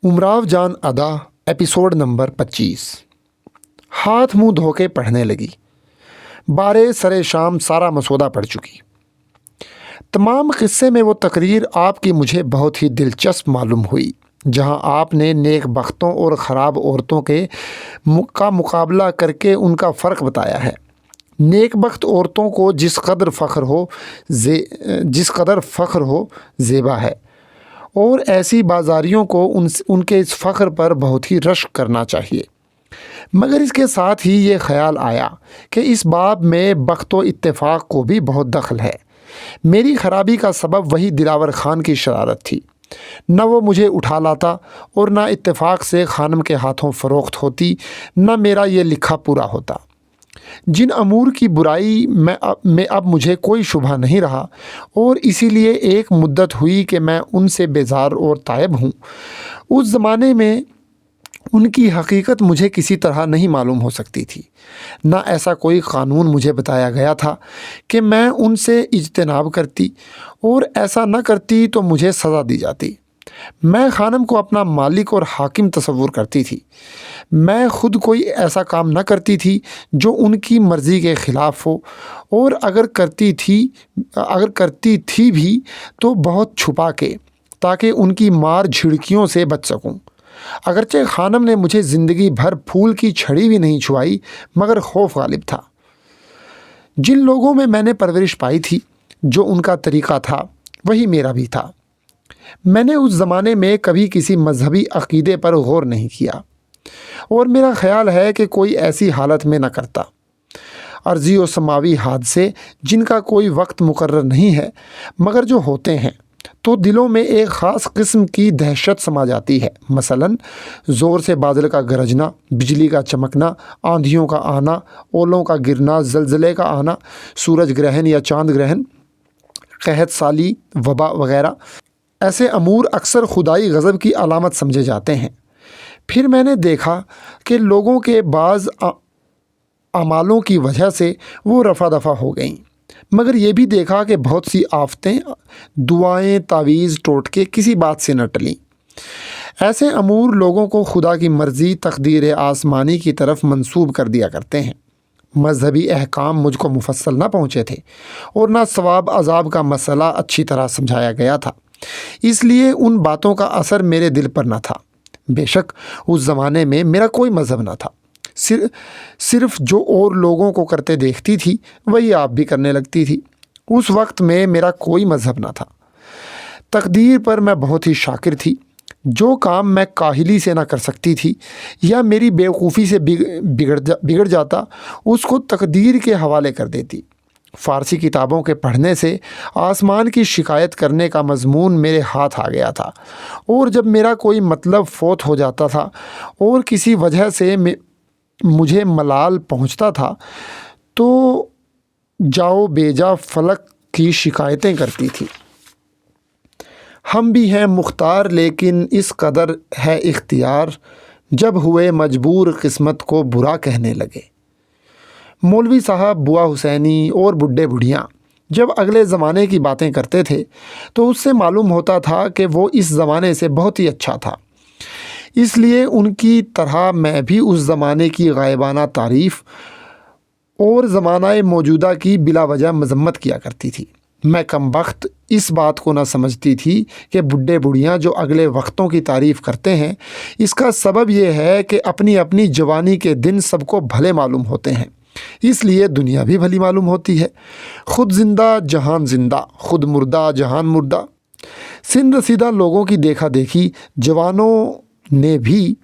امراؤ جان ادا episode number 25۔ ہاتھ منہ دھو کے پڑھنے لگی۔ بارے سرے شام سارا مسودہ پڑھ چکی۔ تمام قصے میں وہ تقریر آپ کی مجھے بہت ہی دلچسپ معلوم ہوئی، جہاں آپ نے نیک بختوں اور خراب عورتوں کا مقابلہ کر کے ان کا فرق بتایا ہے۔ نیک بخت عورتوں کو جس قدر فخر ہو زیبا ہے، اور ایسی بازاریوں کو ان کے اس فخر پر بہت ہی رشک کرنا چاہیے۔ مگر اس کے ساتھ ہی یہ خیال آیا کہ اس باب میں بخت و اتفاق کو بھی بہت دخل ہے۔ میری خرابی کا سبب وہی دلاور خان کی شرارت تھی۔ نہ وہ مجھے اٹھا لاتا اور نہ اتفاق سے خانم کے ہاتھوں فروخت ہوتی، نہ میرا یہ لکھا پورا ہوتا۔ جن امور کی برائی میں اب مجھے کوئی شبہ نہیں رہا، اور اسی لیے ایک مدت ہوئی کہ میں ان سے بیزار اور تائب ہوں، اس زمانے میں ان کی حقیقت مجھے کسی طرح نہیں معلوم ہو سکتی تھی۔ نہ ایسا کوئی قانون مجھے بتایا گیا تھا کہ میں ان سے اجتناب کرتی، اور ایسا نہ کرتی تو مجھے سزا دی جاتی۔ میں خانم کو اپنا مالک اور حاکم تصور کرتی تھی۔ میں خود کوئی ایسا کام نہ کرتی تھی جو ان کی مرضی کے خلاف ہو، اور اگر کرتی تھی بھی تو بہت چھپا کے، تاکہ ان کی مار جھڑکیوں سے بچ سکوں۔ اگرچہ خانم نے مجھے زندگی بھر پھول کی چھڑی بھی نہیں چھوائی، مگر خوف غالب تھا۔ جن لوگوں میں نے پرورش پائی تھی، جو ان کا طریقہ تھا وہی میرا بھی تھا۔ میں نے اس زمانے میں کبھی کسی مذہبی عقیدے پر غور نہیں کیا، اور میرا خیال ہے کہ کوئی ایسی حالت میں نہ کرتا۔ ارضی و سماوی حادثے جن کا کوئی وقت مقرر نہیں ہے، مگر جو ہوتے ہیں تو دلوں میں ایک خاص قسم کی دہشت سما جاتی ہے۔ مثلاً زور سے بادل کا گرجنا، بجلی کا چمکنا، آندھیوں کا آنا، اولوں کا گرنا، زلزلے کا آنا، سورج گرہن یا چاند گرہن، قحط سالی، وبا وغیرہ۔ ایسے امور اکثر خدائی غضب کی علامت سمجھے جاتے ہیں۔ پھر میں نے دیکھا کہ لوگوں کے بعض اعمالوں کی وجہ سے وہ رفع دفع ہو گئیں، مگر یہ بھی دیکھا کہ بہت سی آفتیں، دعائیں، تعویذ، ٹوٹکے کسی بات سے نہ ٹلیں۔ ایسے امور لوگوں کو خدا کی مرضی، تقدیر آسمانی کی طرف منسوب کر دیا کرتے ہیں۔ مذہبی احکام مجھ کو مفصل نہ پہنچے تھے، اور نہ ثواب عذاب کا مسئلہ اچھی طرح سمجھایا گیا تھا، اس لیے ان باتوں کا اثر میرے دل پر نہ تھا۔ بے شک اس زمانے میں میرا کوئی مذہب نہ تھا، صرف جو اور لوگوں کو کرتے دیکھتی تھی وہی آپ بھی کرنے لگتی تھی۔ اس وقت میں میرا کوئی مذہب نہ تھا۔ تقدیر پر میں بہت ہی شاکر تھی۔ جو کام میں کاہلی سے نہ کر سکتی تھی یا میری بیوقوفی سے بگڑ جاتا، اس کو تقدیر کے حوالے کر دیتی۔ فارسی کتابوں کے پڑھنے سے آسمان کی شکایت کرنے کا مضمون میرے ہاتھ آ گیا تھا، اور جب میرا کوئی مطلب فوت ہو جاتا تھا اور کسی وجہ سے مجھے ملال پہنچتا تھا تو جاؤ بیجا فلک کی شکایتیں کرتی تھی۔ ہم بھی ہیں مختار لیکن اس قدر ہے اختیار، جب ہوئے مجبور قسمت کو برا کہنے لگے۔ مولوی صاحب، بوا حسینی اور بڈھے بڑھیاں جب اگلے زمانے کی باتیں کرتے تھے تو اس سے معلوم ہوتا تھا کہ وہ اس زمانے سے بہت ہی اچھا تھا۔ اس لیے ان کی طرح میں بھی اس زمانے کی غائبانہ تعریف اور زمانہ موجودہ کی بلا وجہ مذمت کیا کرتی تھی۔ میں کم بخت اس بات کو نہ سمجھتی تھی کہ بڈھے بڑھیاں جو اگلے وقتوں کی تعریف کرتے ہیں، اس کا سبب یہ ہے کہ اپنی اپنی جوانی کے دن سب کو بھلے معلوم ہوتے ہیں، اس لیے دنیا بھی بھلی معلوم ہوتی ہے۔ خود زندہ جہان زندہ، خود مردہ جہان مردہ۔ سن رسیدہ لوگوں کی دیکھا دیکھی جوانوں نے بھی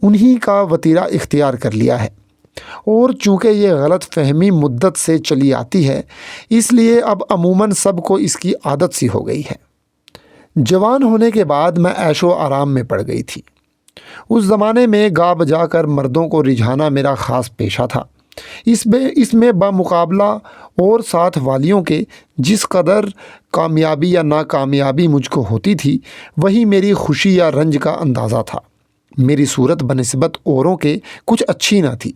انہی کا وتیرہ اختیار کر لیا ہے، اور چونکہ یہ غلط فہمی مدت سے چلی آتی ہے، اس لیے اب عموماً سب کو اس کی عادت سی ہو گئی ہے۔ جوان ہونے کے بعد میں عیش و آرام میں پڑ گئی تھی۔ اس زمانے میں گا بجا کر مردوں کو رجھانا میرا خاص پیشہ تھا۔ اس میں بمقابلہ اور ساتھ والیوں کے جس قدر کامیابی یا ناکامیابی مجھ کو ہوتی تھی، وہی میری خوشی یا رنج کا اندازہ تھا۔ میری صورت بنسبت اوروں کے کچھ اچھی نہ تھی،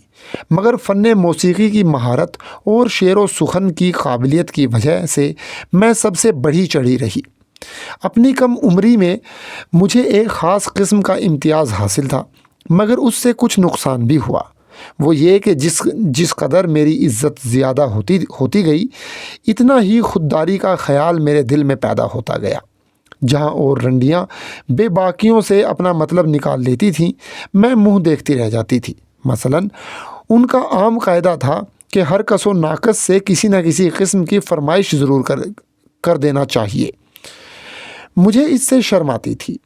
مگر فن موسیقی کی مہارت اور شعر و سخن کی قابلیت کی وجہ سے میں سب سے بڑھی چڑھی رہی۔ اپنی کم عمری میں مجھے ایک خاص قسم کا امتیاز حاصل تھا، مگر اس سے کچھ نقصان بھی ہوا۔ وہ یہ کہ جس قدر میری عزت زیادہ ہوتی گئی، اتنا ہی خودداری کا خیال میرے دل میں پیدا ہوتا گیا۔ جہاں اور رنڈیاں بے باکیوں سے اپنا مطلب نکال لیتی تھیں، میں منہ دیکھتی رہ جاتی تھی۔ مثلاً ان کا عام قاعدہ تھا کہ ہر کس و ناقص سے کسی نہ کسی قسم کی فرمائش ضرور کر دینا چاہیے۔ مجھے اس سے شرم آتی تھی۔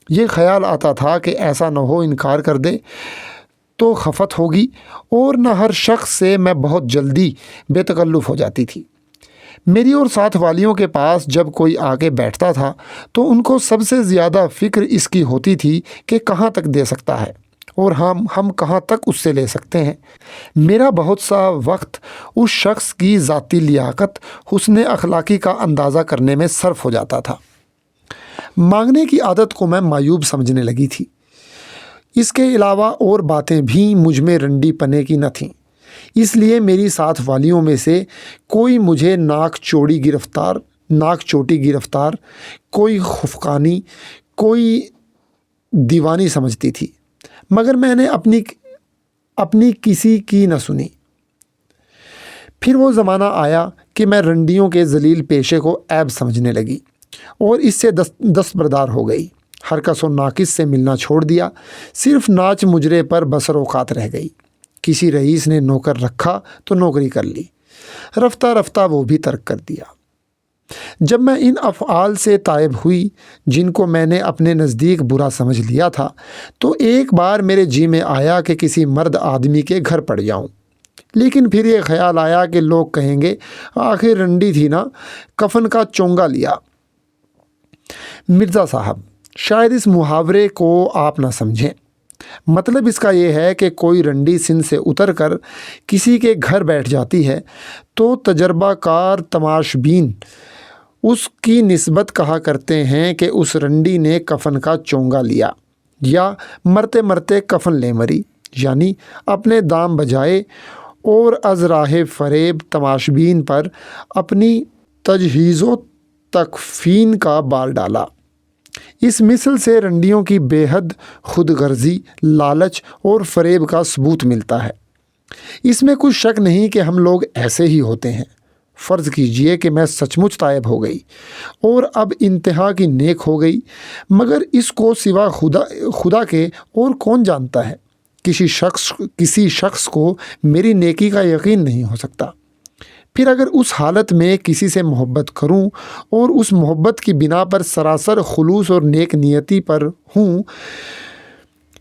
یہ خیال آتا تھا کہ ایسا نہ ہو انکار کر دے تو خفت ہوگی، اور نہ ہر شخص سے میں بہت جلدی بے تکلف ہو جاتی تھی۔ میری اور ساتھ والیوں کے پاس جب کوئی آ کے بیٹھتا تھا تو ان کو سب سے زیادہ فکر اس کی ہوتی تھی کہ کہاں تک دے سکتا ہے اور ہم کہاں تک اس سے لے سکتے ہیں۔ میرا بہت سا وقت اس شخص کی ذاتی لیاقت، حسن اخلاقی کا اندازہ کرنے میں صرف ہو جاتا تھا۔ مانگنے کی عادت کو میں معیوب سمجھنے لگی تھی۔ اس کے علاوہ اور باتیں بھی مجھ میں رنڈی پنے کی نہ تھیں، اس لیے میری ساتھ والیوں میں سے کوئی مجھے ناک چوٹی گرفتار، کوئی خفقانی، کوئی دیوانی سمجھتی تھی، مگر میں نے اپنی کسی کی نہ سنی۔ پھر وہ زمانہ آیا کہ میں رنڈیوں کے ذلیل پیشے کو عیب سمجھنے لگی اور اس سے دستبردار ہو گئی۔ ہر کس و ناقص سے ملنا چھوڑ دیا، صرف ناچ مجرے پر بسر اوقات رہ گئی۔ کسی رئیس نے نوکر رکھا تو نوکری کر لی، رفتہ رفتہ وہ بھی ترک کر دیا۔ جب میں ان افعال سے تائب ہوئی جن کو میں نے اپنے نزدیک برا سمجھ لیا تھا، تو ایک بار میرے جی میں آیا کہ کسی مرد آدمی کے گھر پڑ جاؤں، لیکن پھر یہ خیال آیا کہ لوگ کہیں گے آخر رنڈی تھی نا، کفن کا چونگا لیا۔ مرزا صاحب، شاید اس محاورے کو آپ نہ سمجھیں۔ مطلب اس کا یہ ہے کہ کوئی رنڈی سندھ سے اتر کر کسی کے گھر بیٹھ جاتی ہے تو تجربہ کار تماش بین اس کی نسبت کہا کرتے ہیں کہ اس رنڈی نے کفن کا چونگا لیا، یا مرتے مرتے کفن لے مری، یعنی اپنے دام بجائے، اور از راہ فریب تماش بین پر اپنی تجہیز و تکفین کا بال ڈالا۔ اس مثل سے رنڈیوں کی بے حد خود غرضی، لالچ اور فریب کا ثبوت ملتا ہے۔ اس میں کچھ شک نہیں کہ ہم لوگ ایسے ہی ہوتے ہیں۔ فرض کیجئے کہ میں سچ مچ تائب ہو گئی اور اب انتہا کی نیک ہو گئی، مگر اس کو سوا خدا کے اور کون جانتا ہے؟ کسی شخص کو میری نیکی کا یقین نہیں ہو سکتا۔ پھر اگر اس حالت میں کسی سے محبت کروں اور اس محبت کی بنا پر سراسر خلوص اور نیک نیتی پر ہوں،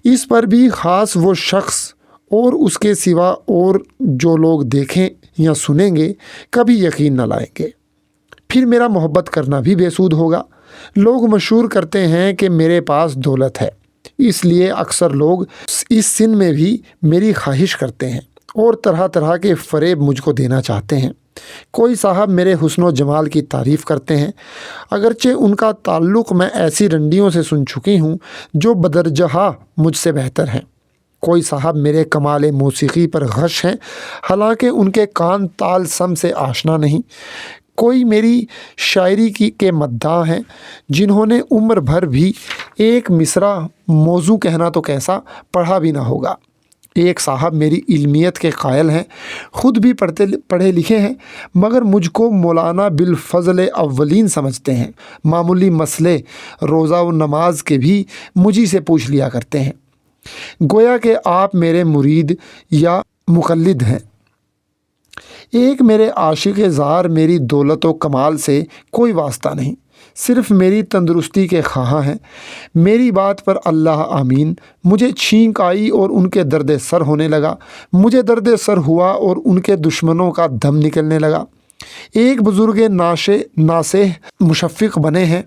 اس پر بھی خاص وہ شخص اور اس کے سوا اور جو لوگ دیکھیں یا سنیں گے کبھی یقین نہ لائیں گے، پھر میرا محبت کرنا بھی بے سود ہوگا۔ لوگ مشہور کرتے ہیں کہ میرے پاس دولت ہے، اس لیے اکثر لوگ اس سن میں بھی میری خواہش کرتے ہیں اور طرح طرح کے فریب مجھ کو دینا چاہتے ہیں۔ کوئی صاحب میرے حسن و جمال کی تعریف کرتے ہیں، اگرچہ ان کا تعلق میں ایسی رنڈیوں سے سن چکی ہوں جو بدرجہ مجھ سے بہتر ہیں۔ کوئی صاحب میرے کمال موسیقی پر غش ہیں، حالانکہ ان کے کان تال سم سے آشنا نہیں۔ کوئی میری شاعری کے مداح ہیں جنہوں نے عمر بھر بھی ایک مصرع موضوع کہنا تو کیسا پڑھا بھی نہ ہوگا۔ ایک صاحب میری علمیت کے قائل ہیں، خود بھی پڑھے لکھے ہیں، مگر مجھ کو مولانا بالفضل اولین سمجھتے ہیں۔ معمولی مسئلے روزہ و نماز کے بھی مجھی سے پوچھ لیا کرتے ہیں، گویا کہ آپ میرے مرید یا مقلد ہیں۔ ایک میرے عاشق زار میری دولت و کمال سے کوئی واسطہ نہیں، صرف میری تندرستی کے خواہاں ہیں۔ میری بات پر اللہ آمین۔ مجھے چھینک آئی اور ان کے درد سر ہونے لگا، مجھے درد سر ہوا اور ان کے دشمنوں کا دم نکلنے لگا۔ ایک بزرگ ناصح مشفق بنے ہیں،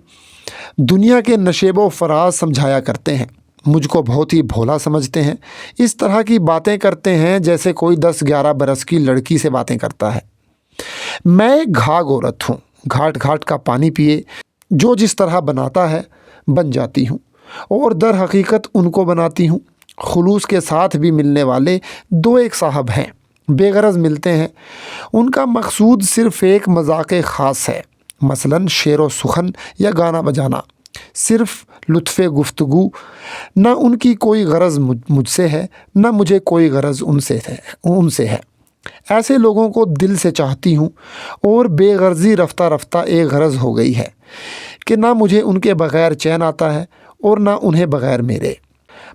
دنیا کے نشیب و فراز سمجھایا کرتے ہیں، مجھ کو بہت ہی بھولا سمجھتے ہیں، اس طرح کی باتیں کرتے ہیں جیسے کوئی 10-11 برس کی لڑکی سے باتیں کرتا ہے۔ میں ایک گھاگ عورت ہوں، گھاٹ گھاٹ کا پانی پیے جو جس طرح بناتا ہے بن جاتی ہوں، اور در حقیقت ان کو بناتی ہوں۔ خلوص کے ساتھ بھی ملنے والے 2-1 صاحب ہیں، بے غرض ملتے ہیں، ان کا مقصود صرف ایک مذاق خاص ہے، مثلاً شعر و سخن یا گانا بجانا، صرف لطف گفتگو۔ نہ ان کی کوئی غرض مجھ سے ہے، نہ مجھے کوئی غرض ان سے ہے۔ ایسے لوگوں کو دل سے چاہتی ہوں، اور بے غرضی رفتہ رفتہ ایک غرض ہو گئی ہے کہ نہ مجھے ان کے بغیر چین آتا ہے اور نہ انہیں بغیر میرے۔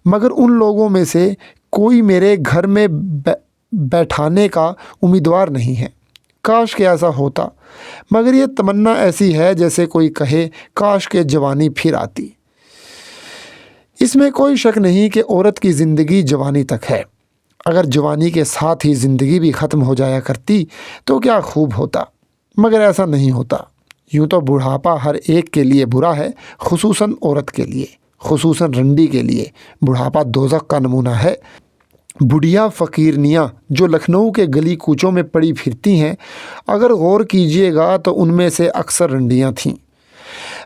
مگر ان لوگوں میں سے کوئی میرے گھر میں بیٹھانے کا امیدوار نہیں ہے۔ کاش کہ ایسا ہوتا، مگر یہ تمنا ایسی ہے جیسے کوئی کہے کاش کہ جوانی پھر آتی۔ اس میں کوئی شک نہیں کہ عورت کی زندگی جوانی تک ہے۔ اگر جوانی کے ساتھ ہی زندگی بھی ختم ہو جایا کرتی تو کیا خوب ہوتا، مگر ایسا نہیں ہوتا۔ یوں تو بڑھاپا ہر ایک کے لیے برا ہے، خصوصاً عورت کے لیے، خصوصاً رنڈی کے لیے۔ بڑھاپا دوزخ کا نمونہ ہے۔ بڑھیا فقیرنیاں جو لکھنؤ کے گلی کوچوں میں پڑی پھرتی ہیں، اگر غور کیجیے گا تو ان میں سے اکثر رنڈیاں تھیں۔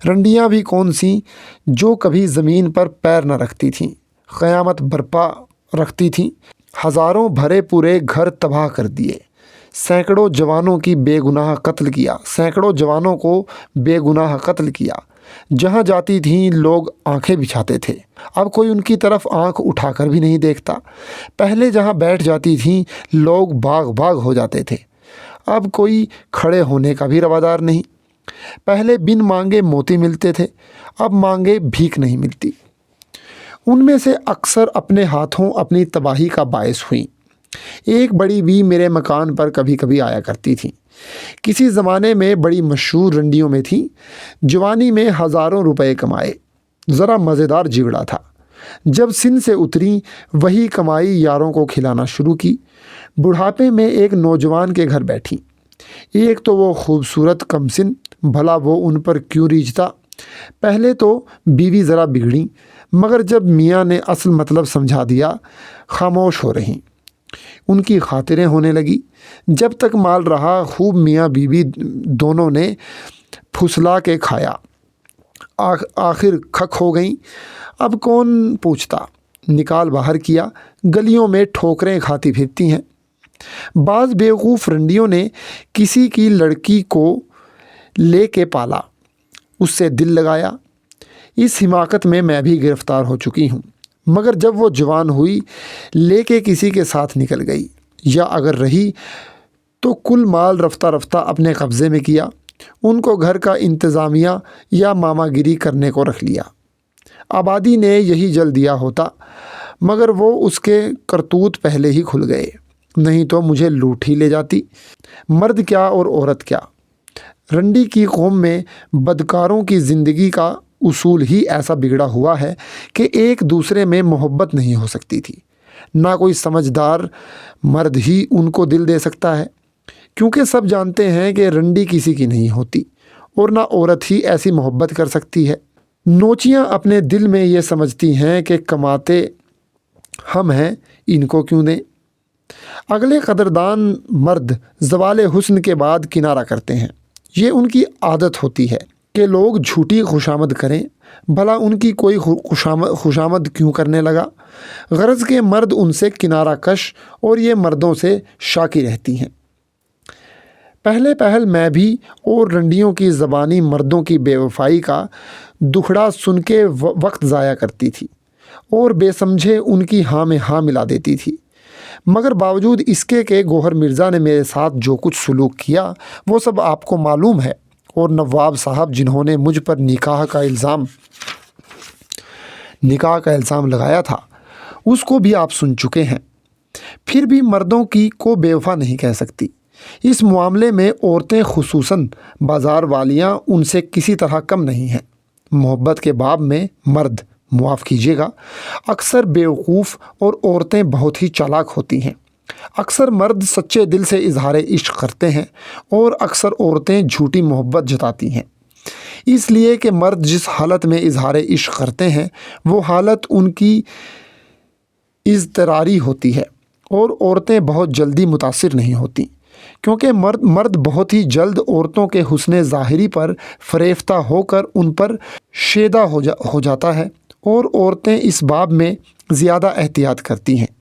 رنڈیاں بھی کون سی؟ جو کبھی زمین پر پیر نہ رکھتی تھیں، قیامت برپا رکھتی تھیں۔ ہزاروں بھرے پورے گھر تباہ کر دیے، سینکڑوں جوانوں کی بے گناہ قتل کیا، سینکڑوں جوانوں کو بے گناہ قتل کیا۔ جہاں جاتی تھیں لوگ آنکھیں بچھاتے تھے، اب کوئی ان کی طرف آنکھ اٹھا کر بھی نہیں دیکھتا۔ پہلے جہاں بیٹھ جاتی تھیں لوگ باغ باغ ہو جاتے تھے، اب کوئی کھڑے ہونے کا بھی روادار نہیں۔ پہلے بن مانگے موتی ملتے تھے، اب مانگے بھیک نہیں ملتی۔ ان میں سے اکثر اپنے ہاتھوں اپنی تباہی کا باعث ہوئیں۔ ایک بڑی بھی میرے مکان پر کبھی کبھی آیا کرتی تھیں، کسی زمانے میں بڑی مشہور رنڈیوں میں تھیں۔ جوانی میں ہزاروں روپے کمائے، ذرا مزیدار جگڑا تھا۔ جب سن سے اتریں وہی کمائی یاروں کو کھلانا شروع کی۔ بڑھاپے میں ایک نوجوان کے گھر بیٹھی، ایک تو وہ خوبصورت کم سن، بھلا وہ ان پر کیوں ریجھتا۔ پہلے تو بیوی ذرا بگڑی، مگر جب میاں نے اصل مطلب سمجھا دیا خاموش ہو رہیں۔ ان کی خاطریں ہونے لگی۔ جب تک مال رہا خوب میاں بیوی دونوں نے پھسلا کے کھایا، آخر کھک ہو گئیں۔ اب کون پوچھتا، نکال باہر کیا، گلیوں میں ٹھوکریں کھاتی پھرتی ہیں۔ بعض بیوقوف رنڈیوں نے کسی کی لڑکی کو لے کے پالا، اس سے دل لگایا۔ اس حماقت میں میں بھی گرفتار ہو چکی ہوں، مگر جب وہ جوان ہوئی لے کے کسی کے ساتھ نکل گئی، یا اگر رہی تو کل مال رفتہ رفتہ اپنے قبضے میں کیا۔ ان کو گھر کا انتظامیہ یا ماما گیری کرنے کو رکھ لیا۔ آبادی نے یہی جل دیا ہوتا، مگر وہ اس کے کرتوت پہلے ہی کھل گئے، نہیں تو مجھے لوٹ ہی لے جاتی۔ مرد کیا اور عورت کیا، رنڈی کی قوم میں بدکاروں کی زندگی کا اصول ہی ایسا بگڑا ہوا ہے کہ ایک دوسرے میں محبت نہیں ہو سکتی تھی۔ نہ کوئی سمجھدار مرد ہی ان کو دل دے سکتا ہے، کیونکہ سب جانتے ہیں کہ رنڈی کسی کی نہیں ہوتی، اور نہ عورت ہی ایسی محبت کر سکتی ہے۔ نوچیاں اپنے دل میں یہ سمجھتی ہیں کہ کماتے ہم ہیں، ان کو کیوں دیں۔ اگلے قدردان مرد زوال حسن کے بعد کنارہ کرتے ہیں۔ یہ ان کی عادت ہوتی ہے کہ لوگ جھوٹی خوشامد کریں، بھلا ان کی کوئی خوشامد کیوں کرنے لگا۔ غرض کے مرد ان سے کنارہ کش اور یہ مردوں سے شاکی رہتی ہیں۔ پہل میں بھی اور رنڈیوں کی زبانی مردوں کی بے وفائی کا دکھڑا سن کے وقت ضائع کرتی تھی، اور بے سمجھے ان کی ہاں میں ہاں ملا دیتی تھی۔ مگر باوجود اس کے کہ گوہر مرزا نے میرے ساتھ جو کچھ سلوک کیا وہ سب آپ کو معلوم ہے، اور نواب صاحب جنہوں نے مجھ پر نکاح کا الزام لگایا تھا اس کو بھی آپ سن چکے ہیں۔ پھر بھی مردوں کی کو بے وفا نہیں کہہ سکتی۔ اس معاملے میں عورتیں خصوصاً بازار والیاں ان سے کسی طرح کم نہیں ہیں۔ محبت کے باب میں مرد، معاف کیجیے گا، اکثر بیوقوف اور عورتیں بہت ہی چالاک ہوتی ہیں۔ اکثر مرد سچے دل سے اظہار عشق کرتے ہیں اور اکثر عورتیں جھوٹی محبت جتاتی ہیں، اس لیے کہ مرد جس حالت میں اظہار عشق کرتے ہیں وہ حالت ان کی اضطراری ہوتی ہے، اور عورتیں بہت جلدی متاثر نہیں ہوتی، کیونکہ مرد بہت ہی جلد عورتوں کے حسن ظاہری پر فریفتہ ہو کر ان پر شیدا ہو جاتا ہے، اور عورتیں اس باب میں زیادہ احتیاط کرتی ہیں۔